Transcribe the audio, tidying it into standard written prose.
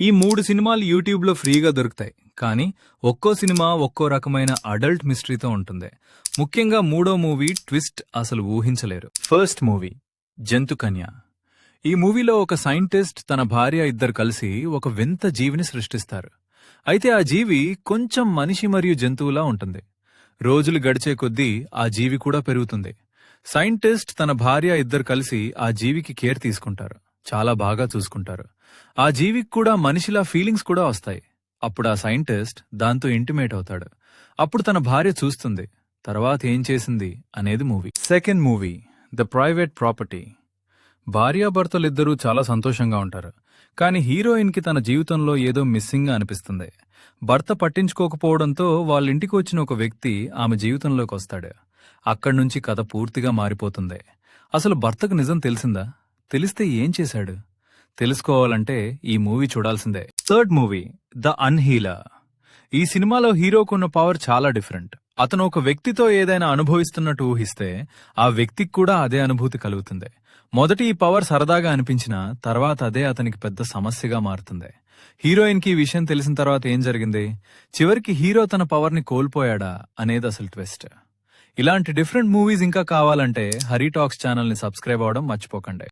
ఈ 3 సినిమాలు యూట్యూబ్లో ఫ్రీగా దొరుకుతాయి. కానీ ఒక్కో సినిమా ఒక్కో రకమైన అడల్ట్ మిస్టరీతో ఉంటుంది. ముఖ్యంగా మూడో మూవీ ట్విస్ట్ అసలు ఊహించలేరు. First movie జంతుకన్య. ఈ మూవీలో ఒక సైంటిస్ట్ తన భార్య ఇద్దరు కలిసి ఒక వింత జీవిని సృష్టిస్తారు. అయితే ఆ జీవి కొంచెం మనిషి మరియు జంతువులా ఉంటుంది. రోజులు గడిచే కొద్దీ ఆ జీవి కూడా పెరుగుతుంది. సైంటిస్ట్ తన భార్య ఇద్దరు కలిసి ఆ జీవికి కేర్ తీసుకుంటారు, చాలా బాగా చూసుకుంటారు. ఆ జీవికి కూడా మనిషిలా ఫీలింగ్స్ కూడా వస్తాయి. అప్పుడు ఆ సైంటిస్ట్ దాంతో ఇంటిమేట్ అవుతాడు. అప్పుడు తన భార్య చూస్తుంది. తర్వాత ఏం చేసింది అనేది movie. Second movie the private property. భార్యాభర్తలిద్దరూ చాలా సంతోషంగా ఉంటారు. కానీ హీరోయిన్కి తన జీవితంలో ఏదో మిస్సింగ్గా అనిపిస్తుంది. భర్త పట్టించుకోకపోవడంతో వాళ్ళింటికి వచ్చిన ఒక వ్యక్తి ఆమె జీవితంలోకి వస్తాడు. అక్కడ్నుంచి కథ పూర్తిగా మారిపోతుంది. అసలు భర్తకు నిజం తెలిసిందా? తెలిస్తే ఏం చేశాడు? తెలుసుకోవాలంటే ఈ మూవీ చూడాల్సిందే. Third movie the Unhealer. ఈ సినిమాలో హీరోకున్న పవర్ చాలా డిఫరెంట్. అతను ఒక వ్యక్తితో ఏదైనా అనుభవిస్తున్నట్టు ఊహిస్తే ఆ వ్యక్తికి కూడా అదే అనుభూతి కలుగుతుంది. మొదటి ఈ పవర్ సరదాగా అనిపించినా తర్వాత అదే అతనికి పెద్ద సమస్యగా మారుతుంది. హీరోయిన్ కి ఈ విషయం తెలిసిన తర్వాత ఏం జరిగింది? చివరికి హీరో తన పవర్ ని కోల్పోయాడా అనేది అసలు ట్విస్ట్. ఇలాంటి డిఫరెంట్ మూవీస్ ఇంకా కావాలంటే హరి టాక్స్ ఛానల్ ని సబ్స్క్రైబ్ అవ్వడం మర్చిపోకండి.